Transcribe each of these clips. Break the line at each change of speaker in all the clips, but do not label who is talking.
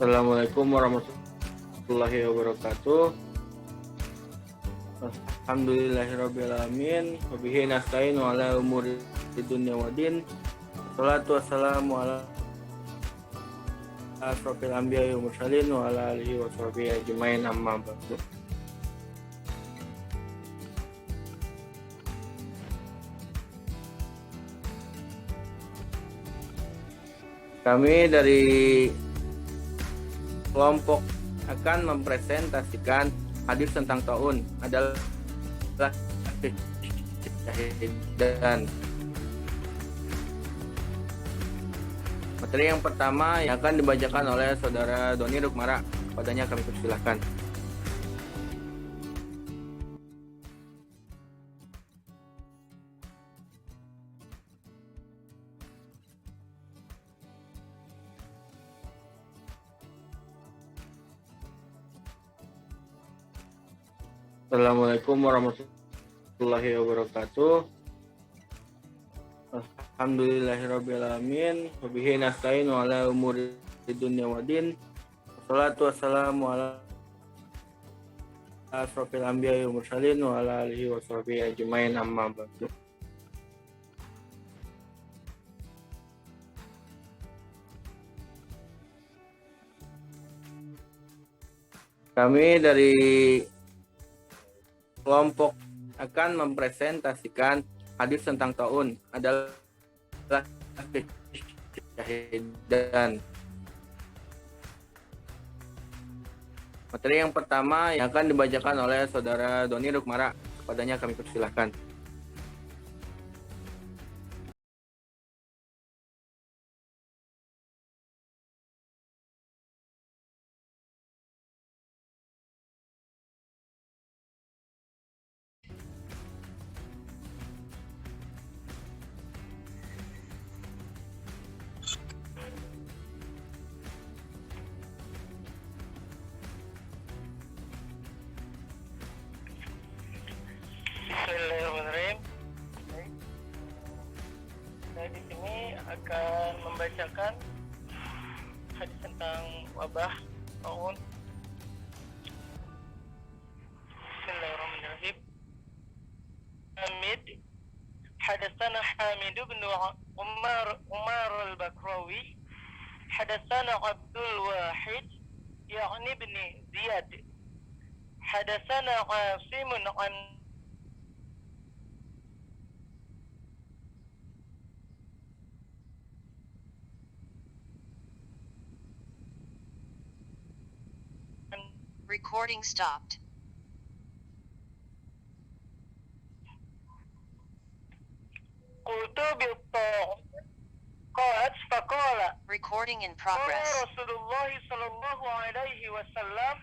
Assalamualaikum warahmatullahi wabarakatuh. Alhamdulillahirrabbilalamin. Wabihi nasta'in wa ala umuri dunya waddin. Wassalatu wassalamu ala asrofil anbiya'i wal mursalin wa ala alihi wa sahbihi ajmain, amma ba'du. Kami dari kelompok akan mempresentasikan hadis tentang taun adalah dan materi yang pertama yang akan dibacakan oleh saudara Doni Rukmara. Kepadanya kami persilahkan. Assalamualaikum warahmatullahi wabarakatuh. Alhamdulillahirrabbilalamin. Wabihi nasta'in wa ala umuri dunya waddin. Wassalatu wassalamu ala asrofil anbiya'i wal mursalin wa ala alihi wa sahbihi ajmain, amma ba'du. Kami dari kelompok akan mempresentasikan hadis tentang taun adalah dan materi yang pertama yang akan dibacakan oleh saudara Doni Rukmara. Kepadanya kami persilahkan.
Bismillahirrahmanirrahim. Saya di sini akan membacakan hadis tentang wabah taun. Bismillahirrahmanirrahim. Hamid hadatsana Hamid bin Umar al-Bakrawi hadatsana Abdul Wahid yakni bin Ziyad hadatsana Qasimun an
Recording stopped.
qultu bil-ta'un qalat faqala
Recording in
qala
progress.
Rasulullah sallallahu alaihi wasallam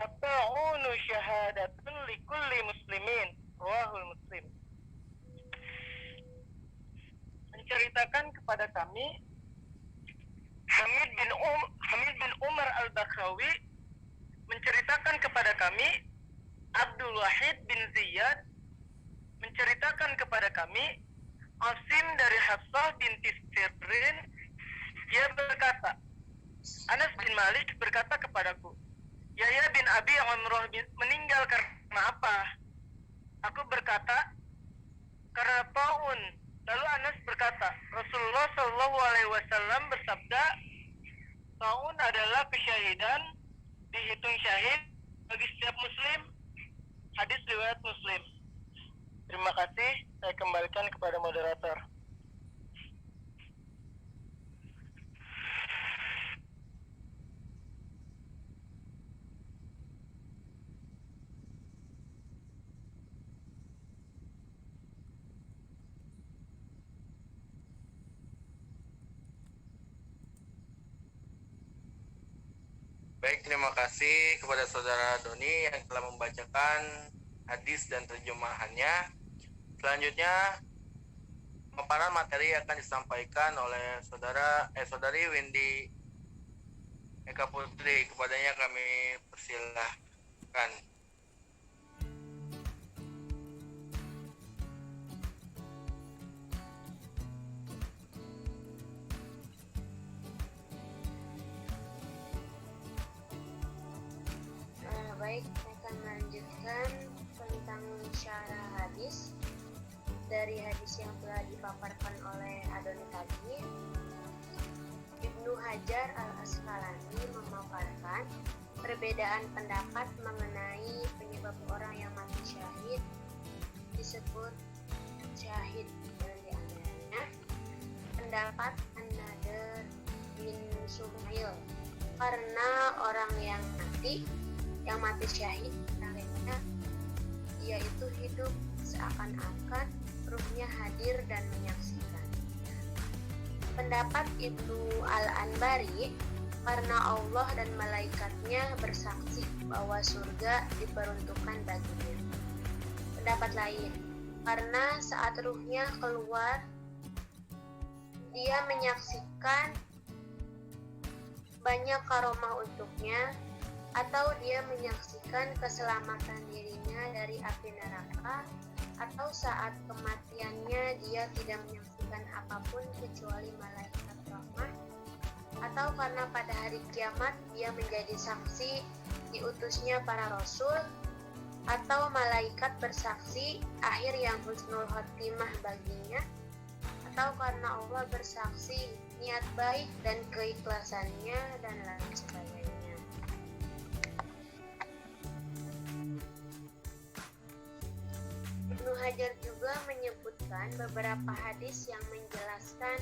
at-ta'unu syahadatun likulli muslimin, rawahul Muslim. Menceritakan kepada kami Hamid bin Umar al-Bakrawi menceritakan kepada kami Abdul Wahid bin Ziyad menceritakan kepada kami Asim dari Hafsah binti Sirrin. Dia berkata, Anas bin Malik berkata kepadaku, Yahya bin Abi Amroh meninggal karena apa? Aku berkata, karena taun. Lalu Anas berkata, Rasulullah Shallallahu Alaihi Wasallam bersabda, taun adalah kesyahidan, dihitung syahid bagi setiap muslim. Hadis riwayat Muslim. Terima kasih, saya kembalikan kepada moderator.
Baik, terima kasih kepada saudara Doni yang telah membacakan hadis dan terjemahannya. Selanjutnya, pemaparan materi akan disampaikan oleh saudari Windy Eka Putri. Kepadanya kami persilahkan.
Baik, saya akan melanjutkan tentang syarah hadis. Dari hadis yang telah dipaparkan oleh Adoni tadi, Ibnu Hajar al-Asqalani memaparkan perbedaan pendapat mengenai penyebab orang yang mati syahid disebut syahid. Dan di antaranya pendapat An-Nadir bin Sumail, karena orang yang mati syahid karena dia itu hidup seakan-akan ruhnya hadir dan menyaksikan. Pendapat Ibnu Al-Anbari, karena Allah dan malaikatnya bersaksi bahwa surga diperuntukkan baginya. Pendapat lain, karena saat ruhnya keluar dia menyaksikan banyak karomah untuknya, atau dia menyaksikan keselamatan dirinya dari api neraka, atau saat kematiannya dia tidak menyaksikan apapun kecuali malaikat rahmat, atau karena pada hari kiamat dia menjadi saksi diutusnya para rasul, atau malaikat bersaksi akhir yang husnul khotimah baginya, atau karena Allah bersaksi niat baik dan keikhlasannya, dan lain sebagainya. Ibnu Hajar juga menyebutkan beberapa hadis yang menjelaskan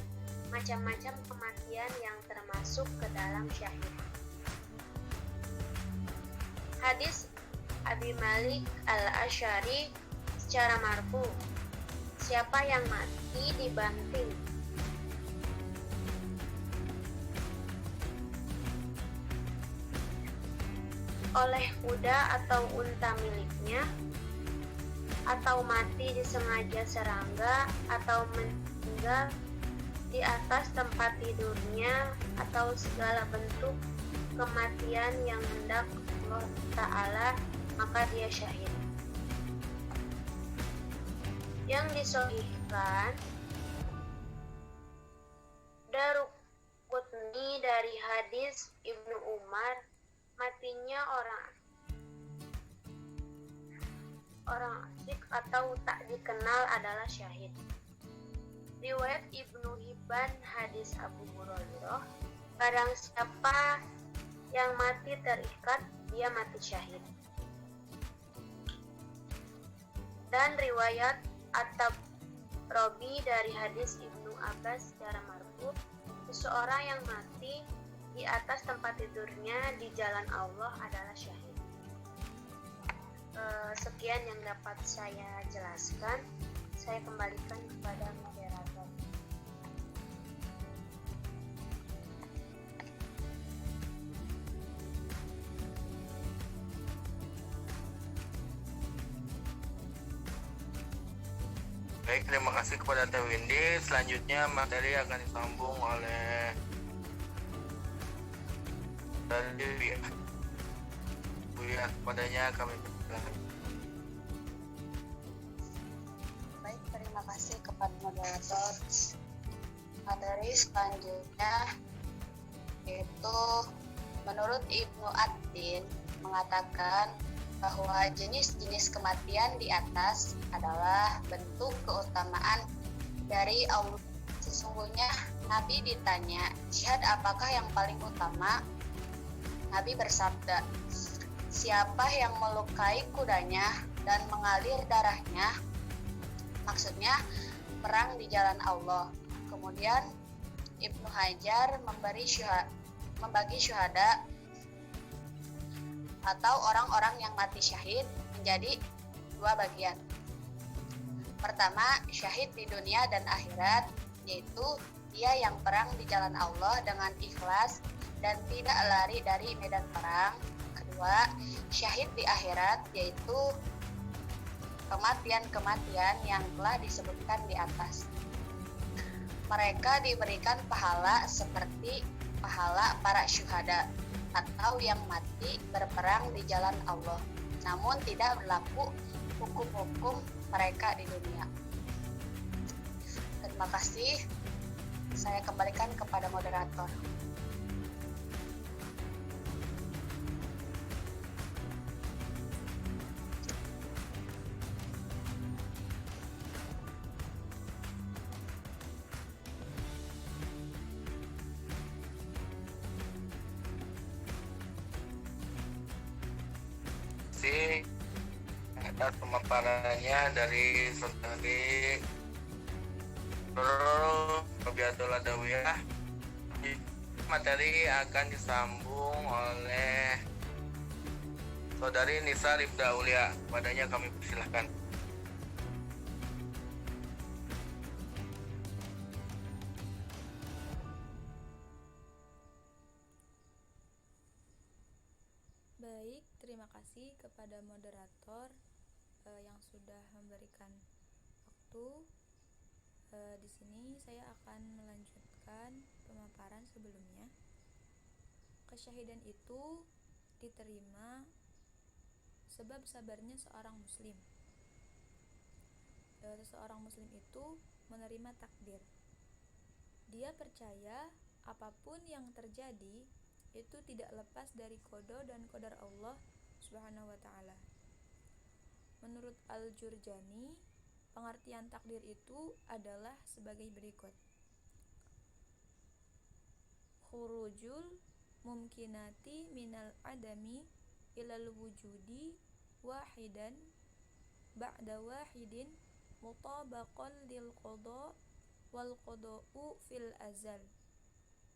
macam-macam kematian yang termasuk ke dalam syahid. Hadis Abi Malik Al-Asy'ari secara marfu, siapa yang mati dibanting oleh kuda atau unta miliknya, atau mati disengaja serangga, atau meninggal di atas tempat tidurnya, atau segala bentuk kematian yang hendak Allah Ta'ala, maka dia syahid. Yang disahihkan Daruqutni dari hadis Ibnu Umar, matinya orang asik atau tak dikenal adalah syahid. Riwayat Ibnu Hibban hadis Abu Hurairah, barang siapa yang mati terikat, dia mati syahid. Dan riwayat At-Tabrani dari hadis Ibnu Abbas secara marfu, seseorang yang mati di atas tempat tidurnya di jalan Allah adalah syahid. Sekian yang dapat saya jelaskan. Saya kembalikan kepada moderator.
Baik, terima kasih kepada Teh Windy. Selanjutnya materi akan disambung oleh dari Buya. Kepadanya kami persilakan.
Baik, terima kasih kepada moderator. Materi selanjutnya yaitu menurut Ibnu Ad-Din mengatakan bahwa jenis-jenis kematian di atas adalah bentuk keutamaan dari Allah. Sesungguhnya Nabi ditanya, jihad apakah yang paling utama? Nabi bersabda, siapa yang melukai kudanya dan mengalir darahnya, maksudnya perang di jalan Allah. Kemudian Ibnu Hajar membagi syuhada atau orang-orang yang mati syahid menjadi dua bagian. Pertama, syahid di dunia dan akhirat, yaitu dia yang perang di jalan Allah dengan ikhlas dan tidak lari dari medan perang. Kedua, syahid di akhirat, yaitu kematian-kematian yang telah disebutkan di atas. Mereka diberikan pahala seperti pahala para syuhada atau yang mati berperang di jalan Allah, namun tidak berlaku hukum-hukum mereka di dunia. Terima kasih. Saya kembalikan kepada moderator.
atas pemaparannya dari saudari Nurul Robiatul Adawiyah. Materi akan disambung oleh saudari Nisa Rifda Aulia. Padanya kami persilahkan.
Baik, terima kasih kepada moderator yang sudah memberikan waktu. Di sini saya akan melanjutkan pemaparan sebelumnya. Kesyahidan itu diterima sebab sabarnya seorang muslim. Seseorang muslim itu menerima takdir. Dia percaya apapun yang terjadi itu tidak lepas dari qada dan qadar Allah Subhanahu wa taala. Menurut Al-Jurjani, pengertian takdir itu adalah sebagai berikut. Khurujul mumkinati minal adami ilal wujudi wahidan ba'da wahidin mutabaqan lil qada wal qada'u fil azal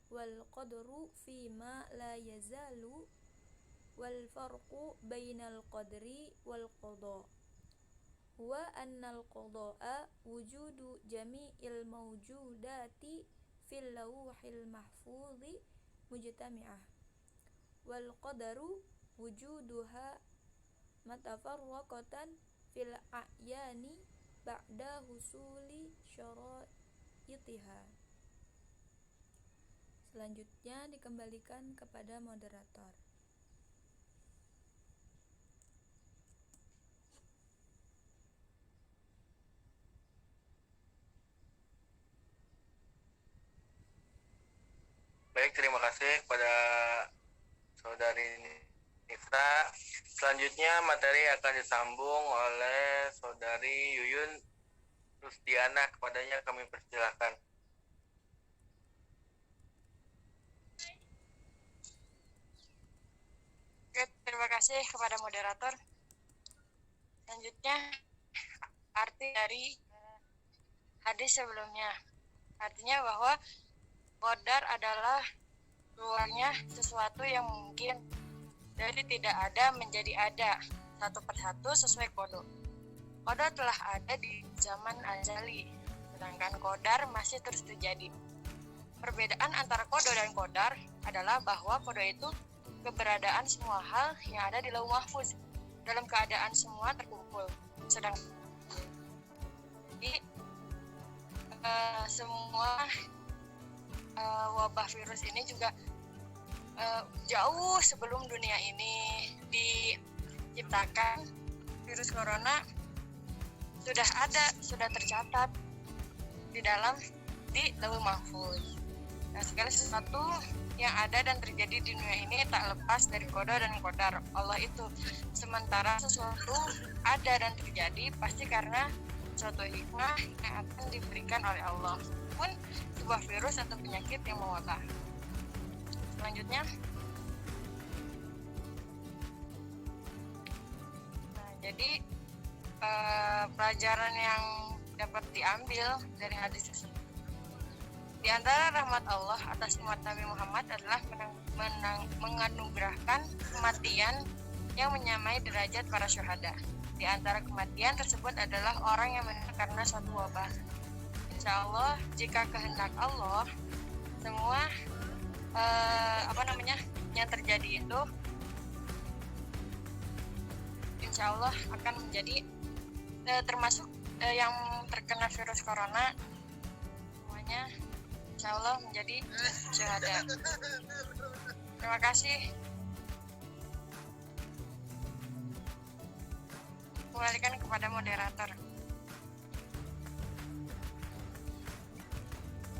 wal qadru fi ma la yazalu wal farqu bainal qadri wal qada wa annal qada'a wujudu jami'il mawjudati fil lawhil mahfudhi mujtami'ah wal qadaru wujuduha matafarraqatan fil a'yani ba'da husuli syaraitiha. Selanjutnya dikembalikan kepada moderator.
Baik, terima kasih kepada saudari Nisa. Selanjutnya materi akan disambung oleh saudari Yuyun Rusdiana. Kepadanya kami persilahkan.
Oke, terima kasih kepada moderator. Selanjutnya arti dari hadis sebelumnya. Artinya bahwa qadar adalah keluarnya sesuatu yang mungkin dari tidak ada menjadi ada, satu persatu sesuai qada. Qada telah ada di zaman azali, sedangkan qadar masih terus terjadi. Perbedaan antara qada dan qadar adalah bahwa qada itu keberadaan semua hal yang ada di Lauh Mahfuz dalam keadaan semua terkumpul. Sedangkan semua wabah virus ini juga jauh sebelum dunia ini diciptakan, virus corona sudah tercatat di Lauh Mahfuz. Nah, segala sesuatu yang ada dan terjadi di dunia ini tak lepas dari qada dan qadar Allah itu. Sementara sesuatu ada dan terjadi pasti karena suatu hikmah yang akan diberikan oleh Allah, pun sebuah virus atau penyakit yang mewabah. Selanjutnya, jadi pelajaran yang dapat diambil dari hadis tersebut, di antara rahmat Allah atas umat Nabi Muhammad adalah menganugerahkan kematian yang menyamai derajat para syuhada. Di antara kematian tersebut adalah orang yang meninggal karena suatu wabah. Insya Allah, jika kehendak Allah, semua yang terjadi itu insya Allah akan menjadi termasuk yang terkena virus corona, semuanya insya Allah menjadi syuhada. Terima kasih. Kembalikan kepada moderator.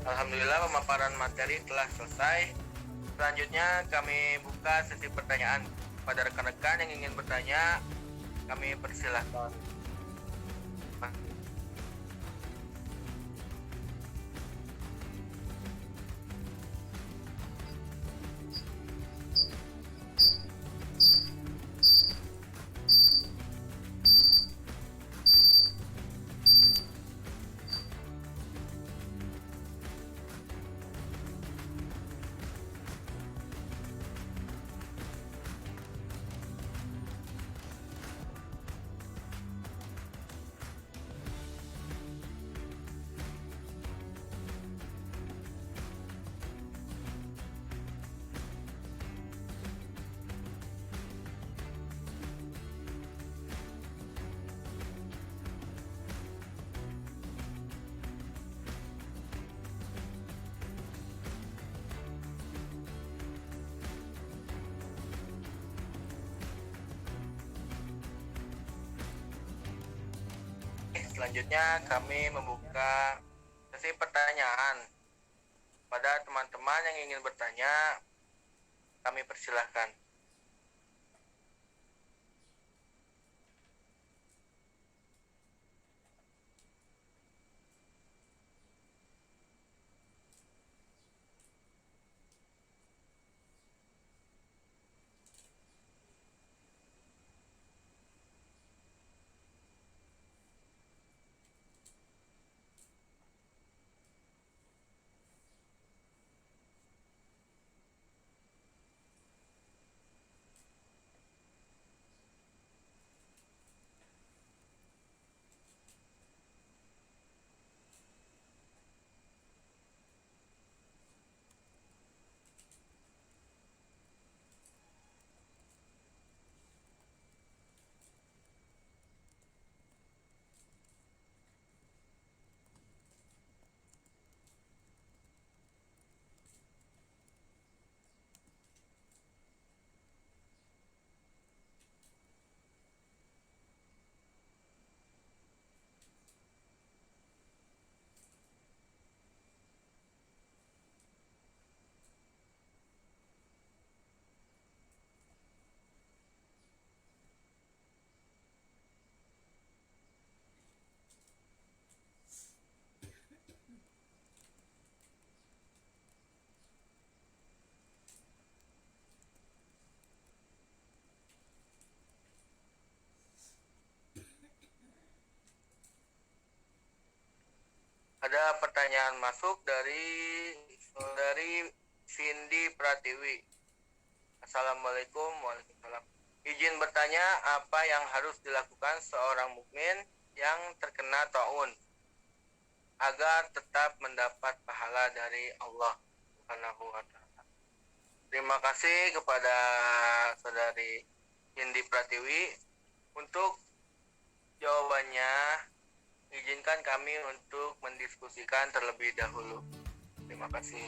Alhamdulillah, pemaparan materi telah selesai. Selanjutnya kami buka sesi pertanyaan. Pada rekan-rekan yang ingin bertanya, kami persilahkan. selanjutnya kami membuka sesi pertanyaan. Pada teman-teman yang ingin bertanya, kami persilahkan. Ada pertanyaan masuk dari Cindy Pratiwi. Assalamualaikum. Waalaikumsalam. Izin bertanya, apa yang harus dilakukan seorang mukmin yang terkena taun agar tetap mendapat pahala dari Allah Subhanahu wa taala? Terima kasih kepada saudari Cindy Pratiwi. Untuk jawabannya, izinkan kami untuk mendiskusikan terlebih dahulu. Terima kasih.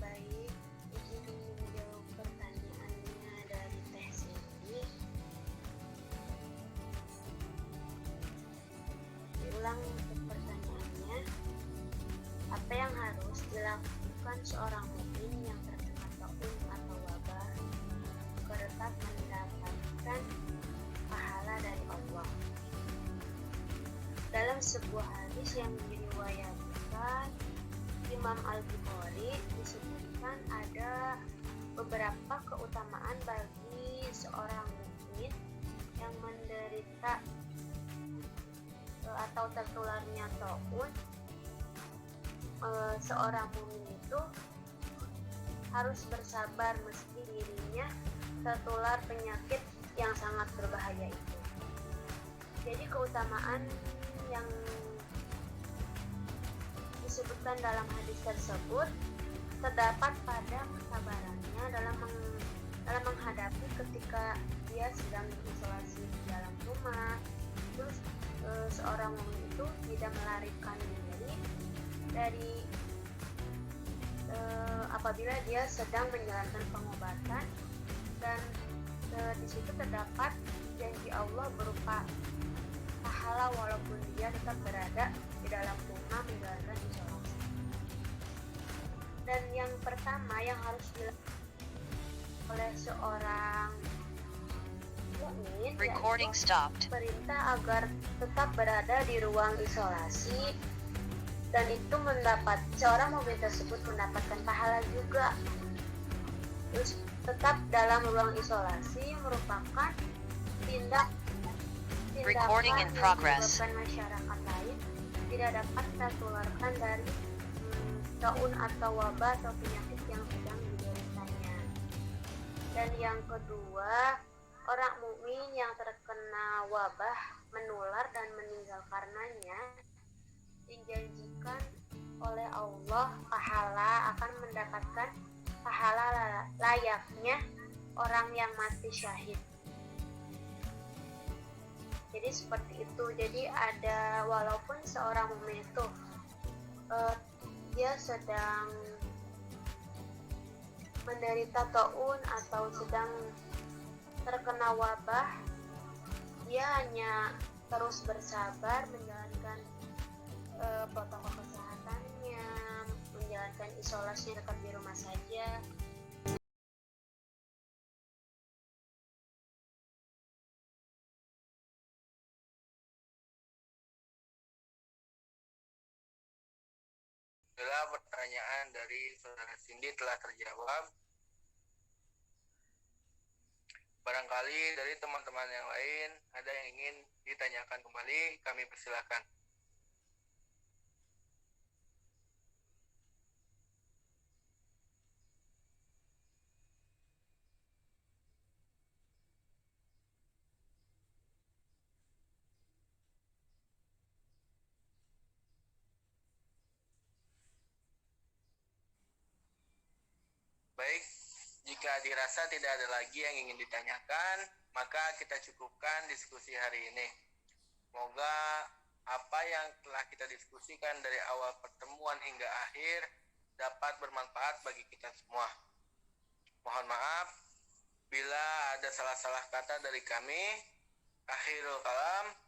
Baik, izin menjawab pertanyaannya dari Teh Cindy. Diulang untuk pertanyaannya, apa yang harus dilakukan seorang mukmin yang terkena taun atau wabah agar tetap mendapatkan pahala dari Allah? Dalam sebuah hadis yang diriwayatkan Imam Al-Bukhari disebutkan ada beberapa keutamaan bagi seorang mukmin yang menderita atau tertularnya taun. Seorang mukmin itu harus bersabar meski dirinya tertular penyakit yang sangat berbahaya itu. Jadi keutamaan yang disebutkan dalam hadis tersebut terdapat pada kesabarannya dalam menghadapi ketika dia sedang diisolasi di dalam rumah. Terus seorang mukmin itu tidak melarikan diri dari apabila dia sedang menjalankan pengobatan, dan di situ terdapat janji Allah berupa pahala walaupun dia tetap berada di dalam rumah menjalankan isolasi. Dan yang pertama yang harus dilakukan oleh seorang mukmin yang
Recording stopped.
perintah agar tetap berada di ruang isolasi, dan itu seorang mukmin tersebut mendapatkan pahala juga. Terus tetap dalam ruang isolasi merupakan
Recording in
tindakan yang
progress.
menyebabkan masyarakat lain tidak dapat tertularkan dari taun atau wabah atau penyakit yang sedang dideritanya. Dan yang kedua, orang mukmin yang terkena wabah menular dan meninggal karenanya dijanjikan oleh Allah akan mendapatkan pahala layaknya orang yang mati syahid. Jadi seperti itu. Jadi ada, walaupun seorang mukmin itu dia sedang menderita taun atau sedang terkena wabah, dia hanya terus bersabar menjalankan protokol kesehatannya, menjalankan isolasi tetap di rumah saja.
Bila pertanyaan dari saudara Cindy telah terjawab, barangkali dari teman-teman yang lain ada yang ingin ditanyakan kembali, kami persilakan. Baik, jika dirasa tidak ada lagi yang ingin ditanyakan, maka kita cukupkan diskusi hari ini. Semoga apa yang telah kita diskusikan dari awal pertemuan hingga akhir dapat bermanfaat bagi kita semua. Mohon maaf bila ada salah-salah kata dari kami. Akhirul kalam.